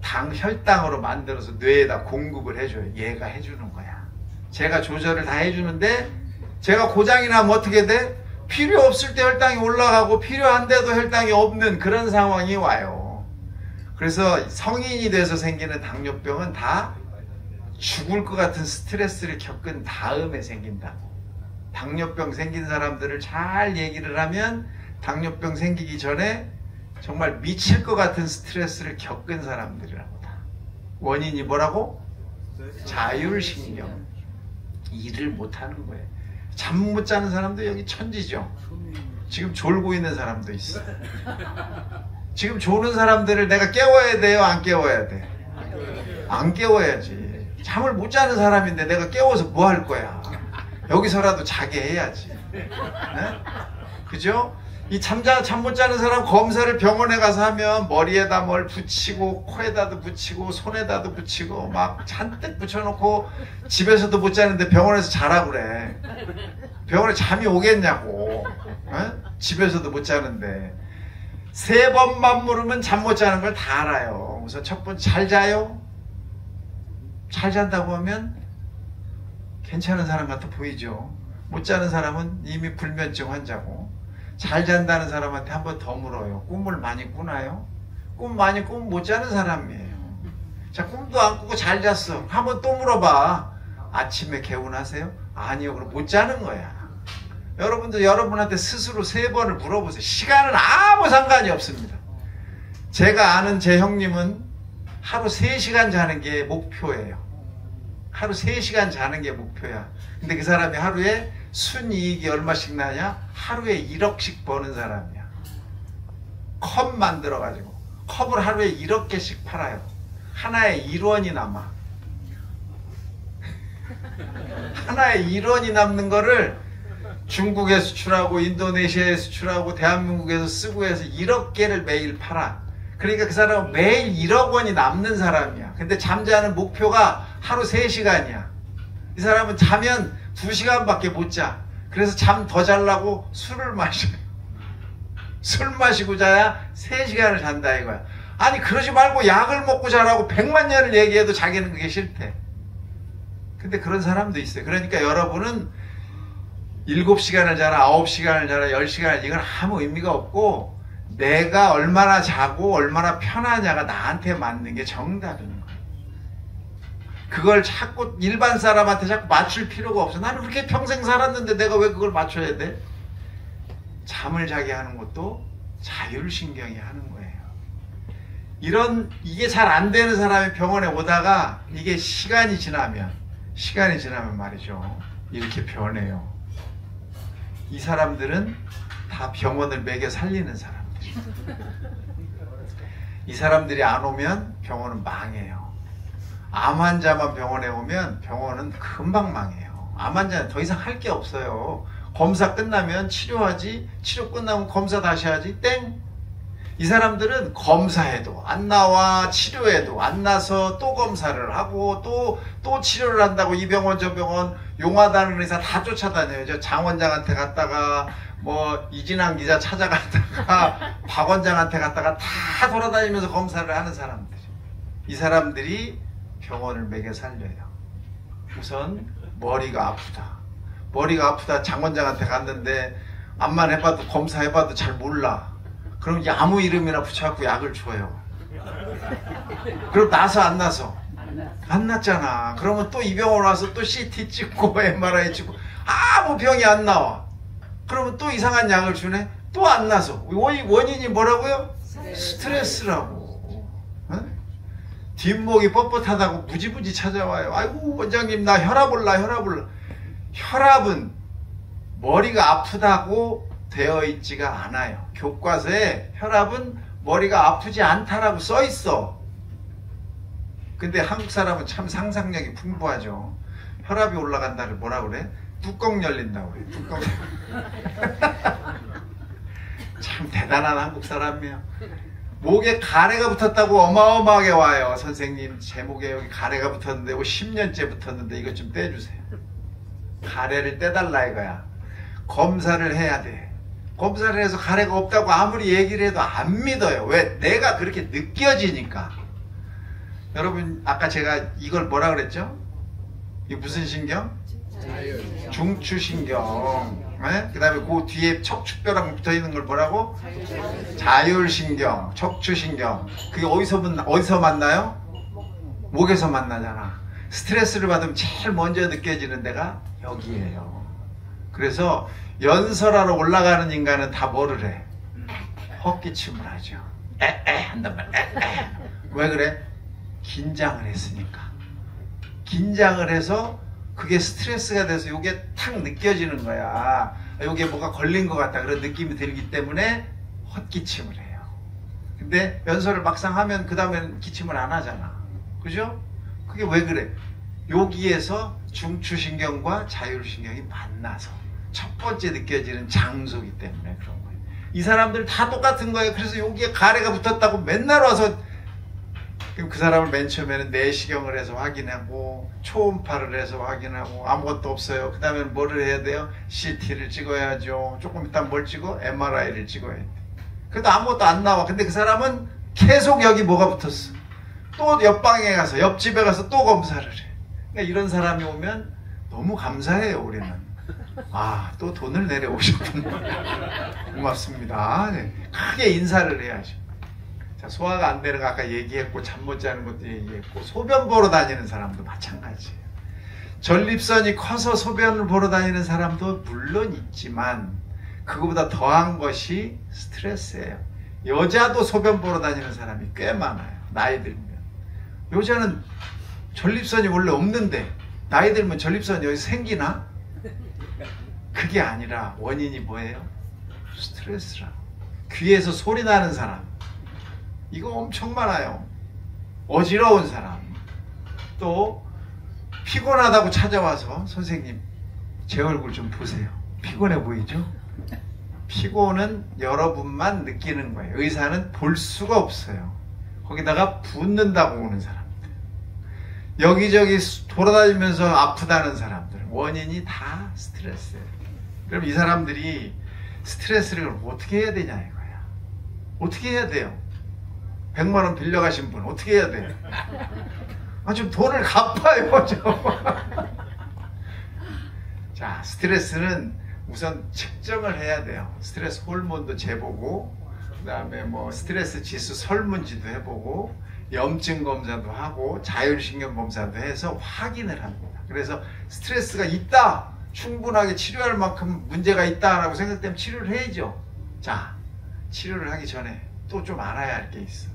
혈당으로 만들어서 뇌에다 공급을 해줘요. 얘가 해주는 거야. 제가 조절을 다 해주는데 제가 고장이 나면 어떻게 돼? 필요 없을 때 혈당이 올라가고 필요한데도 혈당이 없는 그런 상황이 와요. 그래서 성인이 돼서 생기는 당뇨병은 다 죽을 것 같은 스트레스를 겪은 다음에 생긴다고. 당뇨병 생긴 사람들을 잘 얘기를 하면 당뇨병 생기기 전에 정말 미칠 것 같은 스트레스를 겪은 사람들이라고. 다 원인이 뭐라고? 자율신경. 일을 못하는 거예요. 잠 못 자는 사람도 여기 천지죠. 지금 졸고 있는 사람도 있어. 지금 조는 사람들을 내가 깨워야 돼요? 안 깨워야 돼? 안 깨워야지. 잠을 못 자는 사람인데 내가 깨워서 뭐 할 거야? 여기서라도 자게 해야지. 네? 그죠? 이 잠 못 자는 사람 검사를 병원에 가서 하면 머리에다 뭘 붙이고 코에다도 붙이고 손에다도 붙이고 막 잔뜩 붙여놓고 집에서도 못 자는데 병원에서 자라 그래. 병원에 잠이 오겠냐고. 네? 집에서도 못 자는데. 3번만 물으면 잠 못 자는 걸 다 알아요. 우선 첫 번째, 잘 자요? 잘 잔다고 하면 괜찮은 사람 같아 보이죠. 못 자는 사람은 이미 불면증 환자고. 잘 잔다는 사람한테 한 번 더 물어요. 꿈을 많이 꾸나요? 꿈 많이 꾸면 못 자는 사람이에요. 자, 꿈도 안 꾸고 잘 잤어. 한 번 또 물어봐. 아침에 개운하세요? 아니요. 그럼 못 자는 거야. 여러분도 여러분한테 스스로 3번을 물어보세요. 시간은 아무 상관이 없습니다. 제가 아는 제 형님은 하루 3시간 자는 게 목표예요. 하루 3시간 자는 게 목표야. 근데 그 사람이 하루에 순이익이 얼마씩 나냐? 하루에 1억씩 버는 사람이야. 컵 만들어가지고 컵을 하루에 1억 개씩 팔아요. 하나에 1원이 남아. 하나에 1원이 남는 거를 중국에 수출하고 인도네시아에 수출하고 대한민국에서 쓰고 해서 1억 개를 매일 팔아. 그러니까 그 사람은 매일 1억 원이 남는 사람이야. 근데 잠자는 목표가 하루 3시간이야. 이 사람은 자면 2시간밖에 못 자. 그래서 잠 더 자려고 술을 마셔요. 술 마시고 자야 3시간을 잔다 이거야. 아니 그러지 말고 약을 먹고 자라고 100만 년을 얘기해도 자기는 그게 싫대. 근데 그런 사람도 있어요. 그러니까 여러분은 7시간을 자라 9시간을 자라 10시간을 이건 아무 의미가 없고 내가 얼마나 자고 얼마나 편하냐가 나한테 맞는 게 정답인 거야. 그걸 자꾸 일반 사람한테 자꾸 맞출 필요가 없어. 나는 그렇게 평생 살았는데 내가 왜 그걸 맞춰야 돼? 잠을 자게 하는 것도 자율신경이 하는 거예요. 이게 잘 안 되는 사람이 병원에 오다가 이게 시간이 지나면 말이죠. 이렇게 변해요. 이 사람들은 다 병원을 먹여 살리는 사람들. 이 사람들이 안 오면 병원은 망해요. 암 환자만 병원에 오면 병원은 금방 망해요. 암 환자는 더 이상 할 게 없어요. 검사 끝나면 치료하지, 치료 끝나면 검사 다시 하지, 땡! 이 사람들은 검사해도 안 나와, 치료해도 안 나서 또 검사를 하고 또 치료를 한다고 이 병원 저 병원 용하다는 의사 다 쫓아다녀요. 저 장 원장한테 갔다가 뭐 이진환 기자 찾아갔다가 박 원장한테 갔다가 다 돌아다니면서 검사를 하는 사람들. 이 사람들이 병원을 먹여 살려요. 우선 머리가 아프다 장 원장한테 갔는데 암만 해봐도 검사해봐도 잘 몰라. 그럼 이제 아무 이름이나 붙여갖고 약을 줘요. 그럼 나서 안 나서? 안 났잖아. 그러면 또 이 병원 와서 또 CT 찍고 MRI 찍고 아무 병이 안 나와. 그러면 또 이상한 약을 주네? 또 안 나서. 원인이 뭐라고요? 스트레스라고. 어? 뒷목이 뻣뻣하다고 무지무지 찾아와요. 아이고 원장님 나 혈압 올라. 혈압은 머리가 아프다고 되어 있지가 않아요. 교과서에 혈압은 머리가 아프지 않다라고 써 있어. 근데 한국 사람은 참 상상력이 풍부하죠. 혈압이 올라간다를 뭐라 그래? 뚜껑 열린다고 그래. 뚜껑. 참 대단한 한국 사람이에요. 목에 가래가 붙었다고 어마어마하게 와요. 선생님 제 목에 여기 가래가 붙었는데 10년째 붙었는데 이것 좀 떼주세요. 가래를 떼달라 이거야. 검사를 해야 돼. 검사를 해서 가래가 없다고 아무리 얘기를 해도 안 믿어요. 왜? 내가 그렇게 느껴지니까. 여러분 아까 제가 이걸 뭐라 그랬죠? 이게 무슨 신경? 중추신경. 네? 그 다음에 그 뒤에 척추뼈랑 붙어있는 걸 뭐라고? 자율신경, 척추신경. 그게 어디서 만나요? 목에서 만나잖아. 스트레스를 받으면 제일 먼저 느껴지는 데가 여기예요. 그래서 연설하러 올라가는 인간은 다 뭐를 해? 헛기침을 하죠. 한단 말이야. 왜 그래? 긴장을 했으니까. 긴장을 해서 그게 스트레스가 돼서 이게 탁 느껴지는 거야. 이게 뭐가 걸린 것 같다 그런 느낌이 들기 때문에 헛기침을 해요. 근데 연설을 막상 하면 그 다음에는 기침을 안 하잖아. 그죠? 그게 왜 그래? 여기에서 중추신경과 자율신경이 만나서 첫 번째 느껴지는 장소이기 때문에 그런 거예요. 이 사람들 다 똑같은 거예요. 그래서 여기에 가래가 붙었다고 맨날 와서 그럼 그 사람을 맨 처음에는 내시경을 해서 확인하고 초음파를 해서 확인하고 아무것도 없어요. 그 다음에 뭐를 해야 돼요? CT를 찍어야죠. 조금 있다 뭘 찍어? MRI를 찍어야 돼. 그래도 아무것도 안 나와. 근데 그 사람은 계속 여기 뭐가 붙었어. 또 옆방에 가서 옆집에 가서 또 검사를 해. 그러니까 이런 사람이 오면 너무 감사해요. 우리는. 아, 또 돈을 내려오셨구나. 고맙습니다. 네. 크게 인사를 해야죠. 자, 소화가 안 되는 거 아까 얘기했고 잠 못 자는 것도 얘기했고 소변 보러 다니는 사람도 마찬가지예요. 전립선이 커서 소변을 보러 다니는 사람도 물론 있지만 그거보다 더한 것이 스트레스예요. 여자도 소변 보러 다니는 사람이 꽤 많아요. 나이 들면. 여자는 전립선이 원래 없는데 나이 들면 전립선이 여기 생기나? 그게 아니라 원인이 뭐예요? 스트레스라. 귀에서 소리 나는 사람 이거 엄청 많아요. 어지러운 사람 또 피곤하다고 찾아와서 선생님 제 얼굴 좀 보세요. 피곤해 보이죠? 피곤은 여러분만 느끼는 거예요. 의사는 볼 수가 없어요. 거기다가 붓는다고 오는 사람들 여기저기 돌아다니면서 아프다는 사람들 원인이 다 스트레스예요. 그럼 이 사람들이 스트레스를 어떻게 해야 되냐 이거야. 어떻게 해야 돼요? 100만 원 빌려가신 분 어떻게 해야 돼요? 좀 돈을 갚아요 좀. 자, 스트레스는 우선 측정을 해야 돼요. 스트레스 호르몬도 재보고, 그 다음에 뭐 스트레스 지수 설문지도 해보고, 염증 검사도 하고, 자율신경 검사도 해서 확인을 합니다. 그래서 스트레스가 있다, 충분하게 치료할 만큼 문제가 있다라고 생각되면 치료를 해야죠. 자, 치료를 하기 전에 또 좀 알아야 할 게 있어.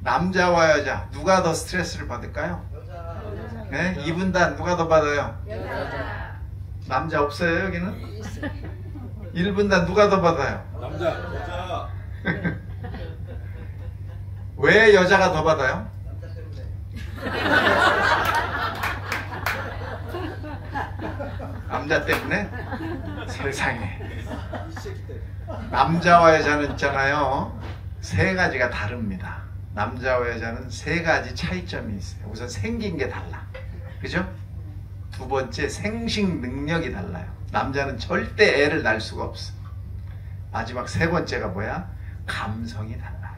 남자와 여자 누가 더 스트레스를 받을까요? 여자. 네? 2분단 누가 더 받아요? 여자. 남자 없어요 여기는? 1분단 누가 더 받아요? 남자. 여자. 왜 여자가 더 받아요? 남자 때문에? 세상에. 남자와 여자는 있잖아요, 세 가지가 다릅니다. 남자와 여자는 세 가지 차이점이 있어요. 우선 생긴 게 달라, 그죠? 두 번째, 생식 능력이 달라요. 남자는 절대 애를 낳을 수가 없어. 마지막 세 번째가 뭐야? 감성이 달라요.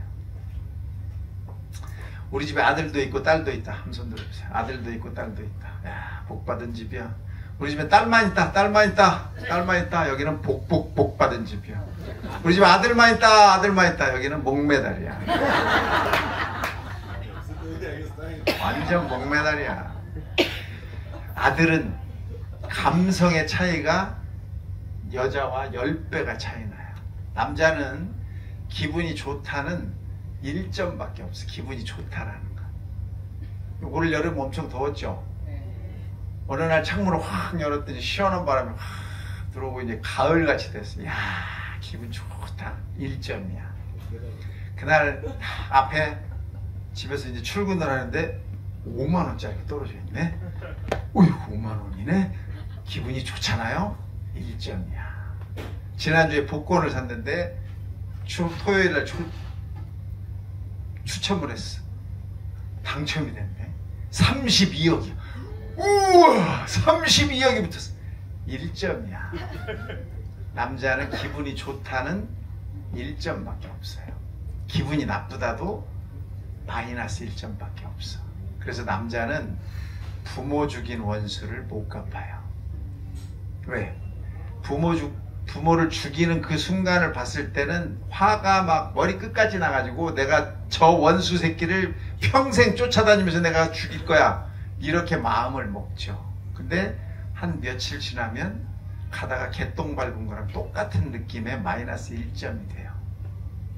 우리 집에 아들도 있고 딸도 있다. 한 손 들어보세요. 아들도 있고 딸도 있다. 야, 복 받은 집이야. 우리 집에 딸만 있다. 딸만 있다. 딸만 있다. 여기는 복 받은 집이야. 우리 집에 아들만 있다. 아들만 있다. 여기는 목매달이야. 완전 목매달이야. 아들은 감성의 차이가 여자와 10배가 차이 나요. 남자는 기분이 좋다는 1점밖에 없어. 기분이 좋다라는 거. 올 여름 엄청 더웠죠? 어느 날 창문을 확 열었더니 시원한 바람이 확 들어오고 이제 가을같이 됐어. 야, 기분 좋다. 1점이야. 그날 앞에 집에서 이제 출근을 하는데 5만 원짜리 떨어져 있네. 어휴, 5만 원이네. 기분이 좋잖아요. 1점이야. 지난주에 복권을 샀는데 토요일날 추첨을 했어. 당첨이 됐네. 32억이야. 우와, 32억이 붙었어. 1점이야. 남자는 기분이 좋다는 1점밖에 없어요. 기분이 나쁘다도 마이너스 1점밖에 없어. 그래서 남자는 부모 죽인 원수를 못 갚아요. 왜? 부모를 죽이는 그 순간을 봤을 때는 화가 막 머리 끝까지 나가지고 내가 저 원수 새끼를 평생 쫓아다니면서 내가 죽일 거야, 이렇게 마음을 먹죠. 근데 한 며칠 지나면 가다가 개똥 밟은 거랑 똑같은 느낌의 마이너스 1점이 돼요.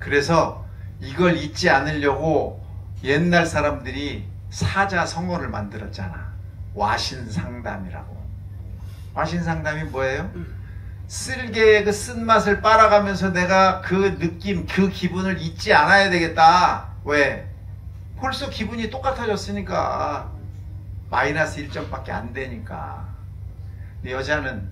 그래서 이걸 잊지 않으려고 옛날 사람들이 사자성어를 만들었잖아. 와신상담이라고. 와신상담이 뭐예요? 쓸개의 그 쓴맛을 빨아가면서 내가 그 느낌, 그 기분을 잊지 않아야 되겠다. 왜? 벌써 기분이 똑같아졌으니까. 마이너스 1점밖에 안 되니까. 근데 여자는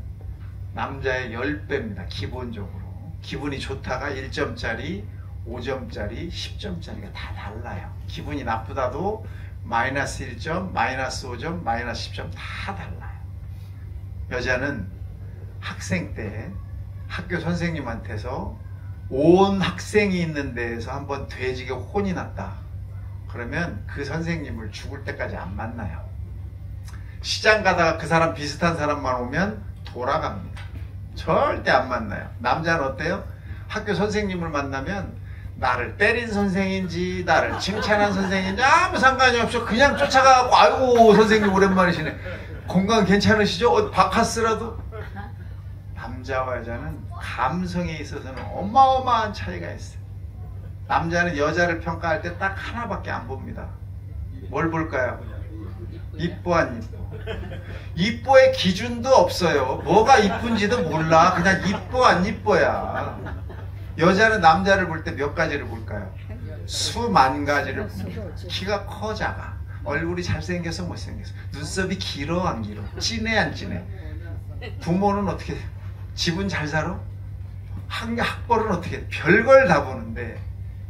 남자의 10배입니다. 기본적으로. 기분이 좋다가 1점짜리, 5점짜리, 10점짜리가 다 달라요. 기분이 나쁘다도 마이너스 1점, 마이너스 5점, 마이너스 10점 다 달라요. 여자는 학생 때 학교 선생님한테서 온 학생이 있는 데에서 한번 돼지가 혼이 났다. 그러면 그 선생님을 죽을 때까지 안 만나요. 시장 가다가 그 사람 비슷한 사람만 오면 돌아갑니다. 절대 안 만나요. 남자는 어때요? 학교 선생님을 만나면 나를 때린 선생인지 나를 칭찬한 선생인지 아무 상관이 없어. 그냥 쫓아가고, 아이고 선생님 오랜만이시네. 건강 괜찮으시죠? 바카스라도. 남자와 여자는 감성에 있어서는 어마어마한 차이가 있어요. 남자는 여자를 평가할 때 딱 하나밖에 안 봅니다. 뭘 볼까요? 이뻐 안 이뻐. 이뻐의 기준도 없어요. 뭐가 이쁜지도 몰라. 그냥 이뻐 안 이뻐야. 여자는 남자를 볼 때 몇 가지를 볼까요? 수만 가지를 봅니다. 키가 커 작아, 얼굴이 잘생겨서 못생겨서, 눈썹이 길어 안 길어, 진해 안 진해, 부모는 어떻게 돼? 집은 잘 살아? 학벌은 어떻게 돼? 별걸 다 보는데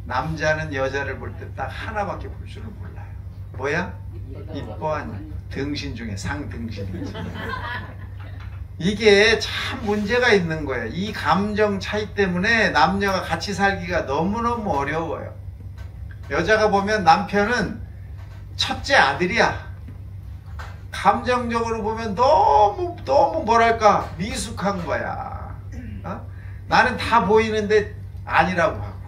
남자는 여자를 볼 때 딱 하나밖에 볼 줄을 몰라요. 뭐야? 이뻐 안 이뻐. 등신 중에 상등신이지. 이게 참 문제가 있는 거예요. 이 감정 차이 때문에 남녀가 같이 살기가 너무너무 어려워요. 여자가 보면 남편은 첫째 아들이야. 감정적으로 보면 너무 뭐랄까 미숙한 거야. 어? 나는 다 보이는데 아니라고 하고.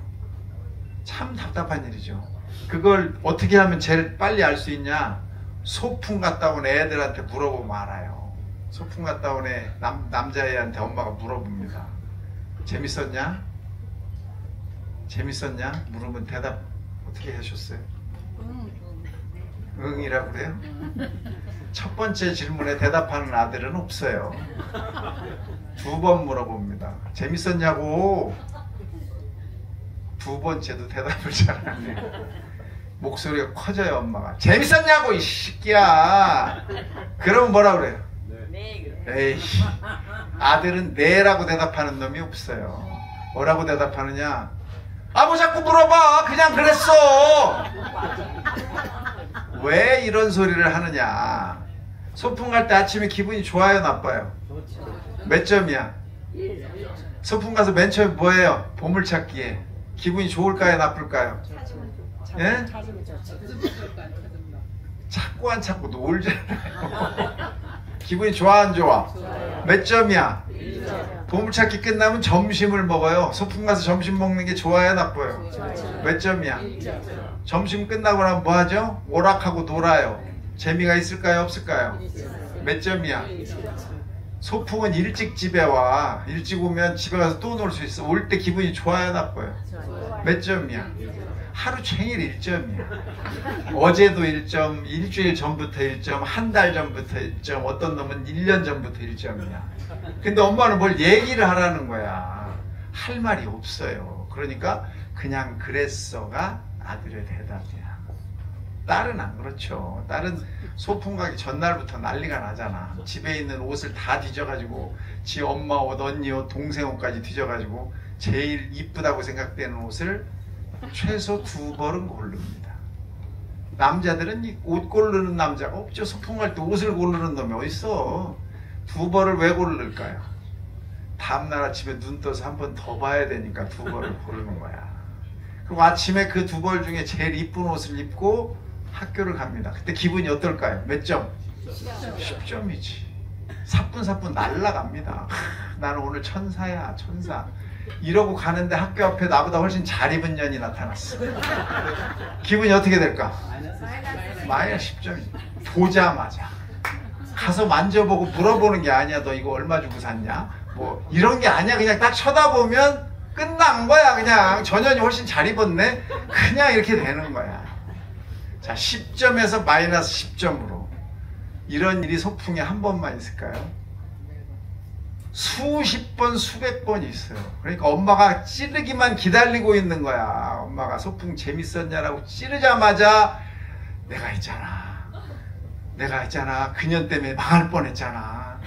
참 답답한 일이죠. 그걸 어떻게 하면 제일 빨리 알 수 있냐? 소풍 갔다 온 애들한테 물어보면 알아요. 소풍 갔다 온 애 남자애한테 엄마가 물어봅니다. 재밌었냐? 재밌었냐? 물으면 대답 어떻게 하셨어요? 응이라고 그래요? 첫 번째 질문에 대답하는 아들은 없어요. 두 번 물어봅니다. 재밌었냐고. 두 번째도 대답을 잘 안 해요. 목소리가 커져요. 엄마가 재밌었냐고 이 새끼야. 그러면 뭐라 그래요? 에이, 아들은 네라고 대답하는 놈이 없어요. 뭐라고 대답하느냐? 아, 뭐 자꾸 물어봐. 그냥 그랬어. 왜 이런 소리를 하느냐? 소풍 갈 때 아침에 기분이 좋아요, 나빠요? 몇 점이야? 소풍 가서 맨 처음에 뭐예요? 보물찾기에 기분이 좋을까요, 나쁠까요? 예? 찾고 안 찾고 놀잖아요. 기분이 좋아 안 좋아? 몇 점이야? 보물찾기 끝나면 점심을 먹어요. 소풍 가서 점심 먹는 게 좋아요, 나빠요? 몇 점이야? 점심 끝나고 나면 뭐 하죠? 오락하고 놀아요. 재미가 있을까요, 없을까요? 몇 점이야? 소풍은 일찍 집에 와. 일찍 오면 집에 가서 또 놀 수 있어. 올 때 기분이 좋아요, 나빠요? 몇 점이야? 하루 종일 1점이야. 어제도 1점, 일주일 전부터 1점, 한 달 전부터 1점, 어떤 놈은 1년 전부터 1점이야. 근데 엄마는 뭘 얘기를 하라는 거야. 할 말이 없어요. 그러니까 그냥 그랬어가 아들의 대답이야. 딸은 안 그렇죠. 딸은 소풍 가기 전날부터 난리가 나잖아. 집에 있는 옷을 다 뒤져가지고 지 엄마 옷, 언니 옷, 동생 옷까지 뒤져가지고 제일 이쁘다고 생각되는 옷을 최소 2벌은 고릅니다. 남자들은 옷 고르는 남자가 없죠. 소풍 갈 때 옷을 고르는 놈이 어딨어. 2벌을 왜 고를까요? 다음날 아침에 눈 떠서 한 번 더 봐야 되니까 2벌을 고르는 거야. 그리고 아침에 그 2벌 중에 제일 이쁜 옷을 입고 학교를 갑니다. 그때 기분이 어떨까요? 몇 점? 10점이지. 사뿐사뿐 날라갑니다. 나는 오늘 천사야, 천사. 이러고 가는데 학교 앞에 나보다 훨씬 잘 입은 년이 나타났어. 기분이 어떻게 될까? 마이너스 10점이지. 보자마자 가서 만져보고 물어보는 게 아니야. 너 이거 얼마 주고 샀냐? 뭐 이런 게 아니야. 그냥 딱 쳐다보면 끝난 거야. 그냥 전현이 훨씬 잘 입었네. 그냥 이렇게 되는 거야. 자, 10점에서 마이너스 10점으로 이런 일이 소풍에 한 번만 있을까요? 수십 번, 수백 번 있어요. 그러니까 엄마가 찌르기만 기다리고 있는 거야. 엄마가 소풍 재밌었냐라고 찌르자마자 내가 있잖아. 그년 때문에 망할 뻔했잖아.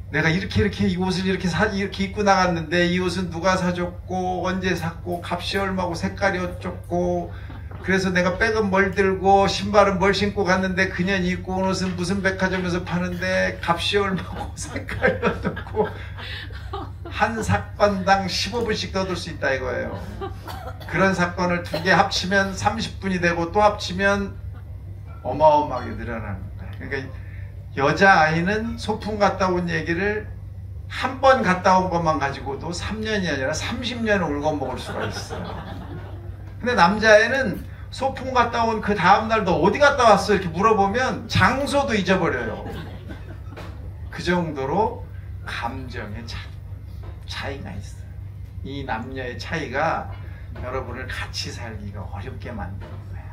내가 이렇게 이 옷을 이렇게 입고 나갔는데 이 옷은 누가 사줬고 언제 샀고 값이 얼마고 색깔이 어쩌고 그래서 내가 백은 뭘 들고 신발은 뭘 신고 갔는데 그년이 입고 온 옷은 무슨 백화점에서 파는데 값이 얼마고 색깔이 어떻고 한 사건당 15분씩 얻을 수 있다 이거예요. 그런 사건을 2개 합치면 30분이 되고 또 합치면 어마어마하게 늘어나는 거예요. 그러니까 여자아이는 소풍 갔다 온 얘기를 한 번 갔다 온 것만 가지고도 3년이 아니라 30년을 울고 먹을 수가 있어요. 근데 남자애는 소풍 갔다 온 그 다음날 너 어디 갔다 왔어? 이렇게 물어보면 장소도 잊어버려요. 그 정도로 감정의 차이가 있어요. 이 남녀의 차이가 여러분을 같이 살기가 어렵게 만드는 거야.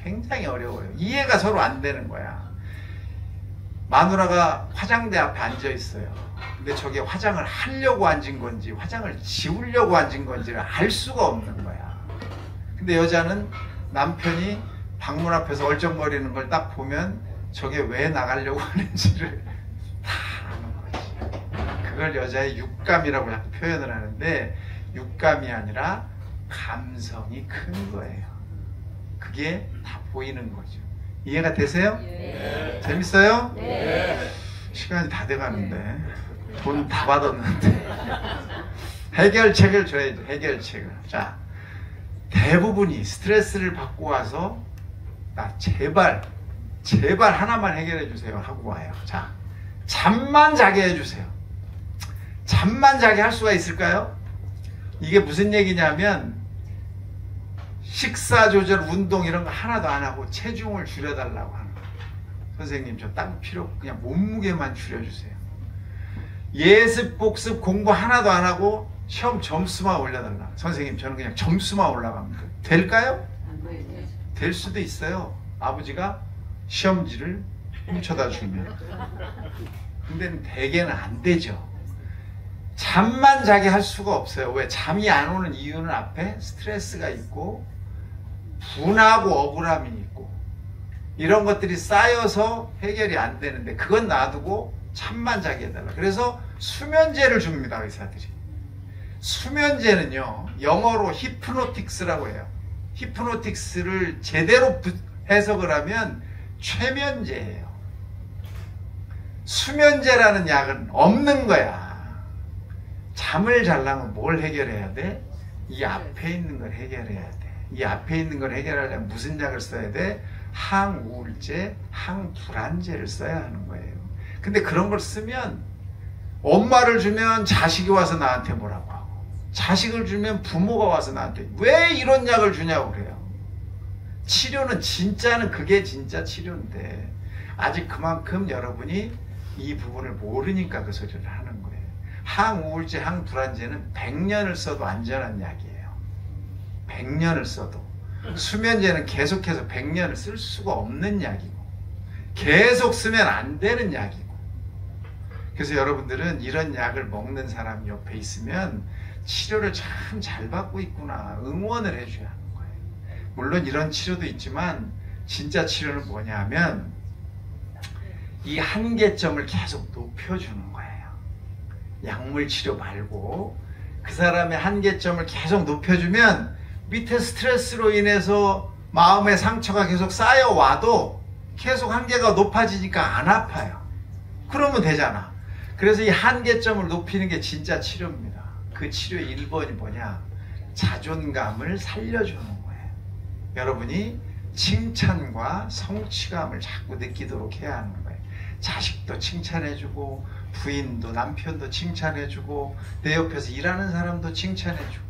굉장히 어려워요. 이해가 서로 안 되는 거야. 마누라가 화장대 앞에 앉아 있어요. 근데 저게 화장을 하려고 앉은 건지 화장을 지우려고 앉은 건지를 알 수가 없는 거야. 근데 여자는 남편이 방문 앞에서 얼쩡거리는 걸 딱 보면 저게 왜 나가려고 하는지를 다 아는 거지. 그걸 여자의 육감이라고 자꾸 표현을 하는데 육감이 아니라 감성이 큰 거예요. 그게 다 보이는 거죠. 이해가 되세요? 네. 재밌어요? 네. 시간이 다 돼가는데 돈 다 받았는데 해결책을 줘야죠. 해결책을. 자, 대부분이 스트레스를 받고 와서 나 제발 하나만 해결해 주세요 하고 와요. 자, 잠만 자게 해주세요. 잠만 자게 할 수가 있을까요? 이게 무슨 얘기냐면 식사 조절, 운동 이런 거 하나도 안 하고 체중을 줄여달라고 하는 거예요. 선생님 저 딴 필요 없고 그냥 몸무게만 줄여주세요. 예습, 복습, 공부 하나도 안 하고 시험 점수만 올려달라. 선생님 저는 그냥 점수만 올라갑니다. 될까요? 될 수도 있어요. 아버지가 시험지를 훔쳐다 주면. 근데 대개는 안 되죠. 잠만 자게 할 수가 없어요. 왜? 잠이 안 오는 이유는 앞에 스트레스가 있고 분하고 억울함이 있고 이런 것들이 쌓여서 해결이 안 되는데 그건 놔두고 잠만 자게 해달라. 그래서 수면제를 줍니다. 의사들이. 수면제는요 영어로 히프노틱스라고 해요. 히프노틱스를 제대로 해석을 하면 최면제예요. 수면제라는 약은 없는 거야. 잠을 자려면 뭘 해결해야 돼? 이 앞에 있는 걸 해결해야 돼. 이 앞에 있는 걸 해결하려면 무슨 약을 써야 돼? 항우울제, 항불안제를 써야 하는 거예요. 근데 그런 걸 쓰면 엄마를 주면 자식이 와서 나한테 뭐라고 하고 자식을 주면 부모가 와서 나한테 왜 이런 약을 주냐고 그래요. 치료는 진짜는 그게 진짜 치료인데 아직 그만큼 여러분이 이 부분을 모르니까 그 소리를 하는 거예요. 항우울제, 항불안제는 100년을 써도 안전한 약이에요. 100년을 써도. 수면제는 계속해서 100년을 쓸 수가 없는 약이고 계속 쓰면 안 되는 약이고. 그래서 여러분들은 이런 약을 먹는 사람이 옆에 있으면 치료를 참 잘 받고 있구나 응원을 해줘야 하는 거예요. 물론 이런 치료도 있지만 진짜 치료는 뭐냐 하면 이 한계점을 계속 높여주는 거예요. 약물 치료 말고 그 사람의 한계점을 계속 높여주면 밑에 스트레스로 인해서 마음의 상처가 계속 쌓여와도 계속 한계가 높아지니까 안 아파요. 그러면 되잖아. 그래서 이 한계점을 높이는 게 진짜 치료입니다. 그 치료의 1번이 뭐냐? 자존감을 살려주는 거예요. 여러분이 칭찬과 성취감을 자꾸 느끼도록 해야 하는 거예요. 자식도 칭찬해주고 부인도 남편도 칭찬해주고 내 옆에서 일하는 사람도 칭찬해주고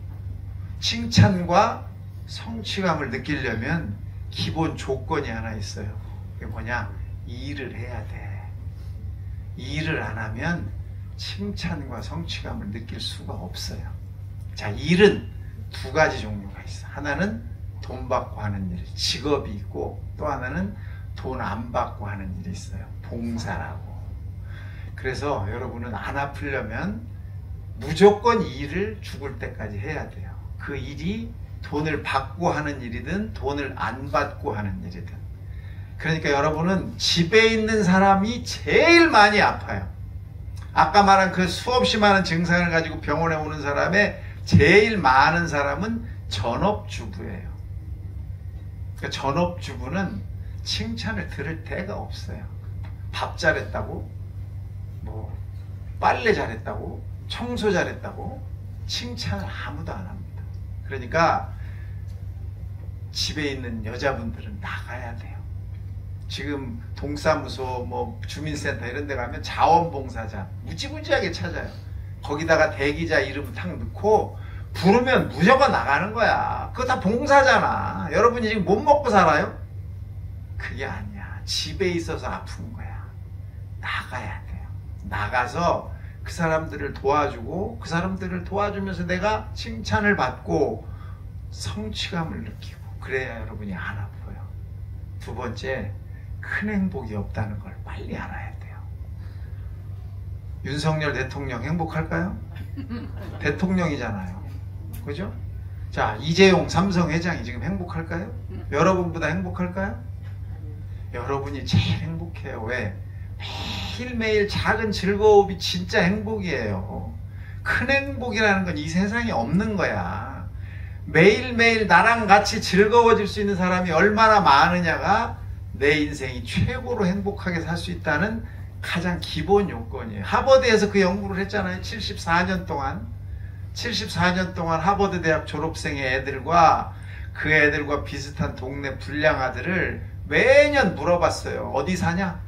칭찬과 성취감을 느끼려면 기본 조건이 하나 있어요. 그게 뭐냐? 일을 해야 돼. 일을 안 하면 칭찬과 성취감을 느낄 수가 없어요. 자, 일은 두 가지 종류가 있어. 하나는 돈 받고 하는 일, 직업이 있고 또 하나는 돈 안 받고 하는 일이 있어요. 봉사라고. 그래서 여러분은 안 아프려면 무조건 일을 죽을 때까지 해야 돼요. 그 일이 돈을 받고 하는 일이든 돈을 안 받고 하는 일이든. 그러니까 여러분은 집에 있는 사람이 제일 많이 아파요. 아까 말한 그 수없이 많은 증상을 가지고 병원에 오는 사람의 제일 많은 사람은 전업주부예요. 그러니까 전업주부는 칭찬을 들을 데가 없어요. 밥 잘했다고, 뭐 빨래 잘했다고, 청소 잘했다고 칭찬을 아무도 안 합니다. 그러니까 집에 있는 여자분들은 나가야 돼요. 지금 동사무소, 뭐 주민센터 이런 데 가면 자원봉사자 무지무지하게 찾아요. 거기다가 대기자 이름 탁 넣고 부르면 무조건 나가는 거야. 그거 다 봉사잖아. 여러분이 지금 못 먹고 살아요? 그게 아니야. 집에 있어서 아픈 거야. 나가야 돼요. 나가서 그 사람들을 도와주고 그 사람들을 도와주면서 내가 칭찬을 받고 성취감을 느끼고 그래야 여러분이 안 아파요. 두 번째, 큰 행복이 없다는 걸 빨리 알아야 돼요. 윤석열 대통령 행복할까요? 대통령이잖아요. 그죠? 자, 이재용 삼성 회장이 지금 행복할까요? 여러분보다 행복할까요? 여러분이 제일 행복해요. 왜? 매일매일 작은 즐거움이 진짜 행복이에요. 큰 행복이라는 건 이 세상에 없는 거야. 매일매일 나랑 같이 즐거워질 수 있는 사람이 얼마나 많으냐가 내 인생이 최고로 행복하게 살 수 있다는 가장 기본 요건이에요. 하버드에서 그 연구를 했잖아요. 74년 동안 하버드 대학 졸업생의 애들과 그 애들과 비슷한 동네 불량아들을 매년 물어봤어요. 어디 사냐?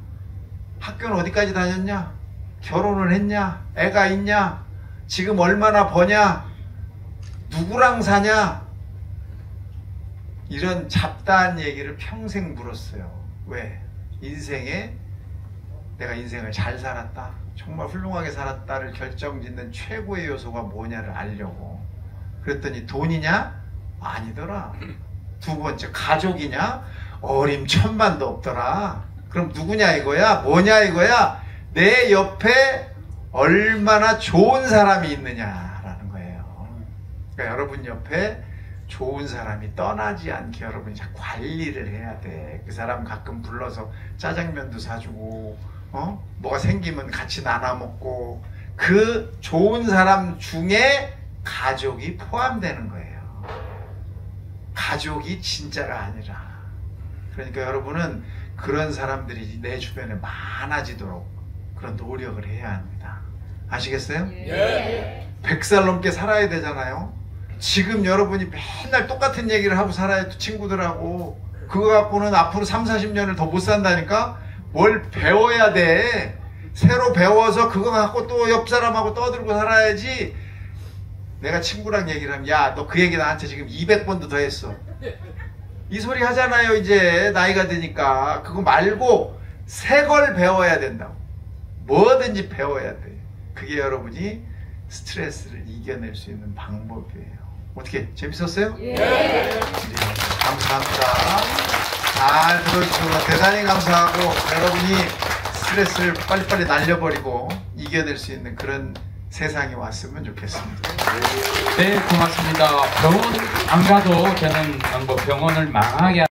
학교는 어디까지 다녔냐? 결혼을 했냐? 애가 있냐? 지금 얼마나 버냐? 누구랑 사냐? 이런 잡다한 얘기를 평생 물었어요. 왜? 내가 인생을 잘 살았다, 정말 훌륭하게 살았다를 결정짓는 최고의 요소가 뭐냐를 알려고. 그랬더니 돈이냐? 아니더라. 두 번째, 가족이냐? 어림천만도 없더라. 그럼 누구냐 이거야? 뭐냐 이거야? 내 옆에 얼마나 좋은 사람이 있느냐라는 거예요. 그러니까 여러분 옆에 좋은 사람이 떠나지 않게 여러분이 잘 관리를 해야 돼. 그 사람 가끔 불러서 짜장면도 사주고, 뭐가 생기면 같이 나눠 먹고, 그 좋은 사람 중에 가족이 포함되는 거예요. 가족이 진짜가 아니라. 그러니까 여러분은 그런 사람들이 내 주변에 많아지도록 그런 노력을 해야 합니다. 아시겠어요? 예. 100살 넘게 살아야 되잖아요. 지금 여러분이 맨날 똑같은 얘기를 하고 살아야 친구들하고. 그거 갖고는 앞으로 3, 40년을 더 못 산다니까. 뭘 배워야 돼. 새로 배워서 그거 갖고 또 옆 사람하고 떠들고 살아야지. 내가 친구랑 얘기를 하면, 야, 너 그 얘기 나한테 지금 200번도 더 했어. 이 소리 하잖아요. 이제 나이가 드니까. 그거 말고 새 걸 배워야 된다고. 뭐든지 배워야 돼. 그게 여러분이 스트레스를 이겨낼 수 있는 방법이에요. 어떻게 재밌었어요? 예. 네, 감사합니다. 잘 들어주셔서 대단히 감사하고, 여러분이 스트레스를 빨리빨리 날려버리고 이겨낼 수 있는 그런 세상이 왔으면 좋겠습니다. 네, 고맙습니다. 병원 안 가도 되는 방법, 병원을 망하게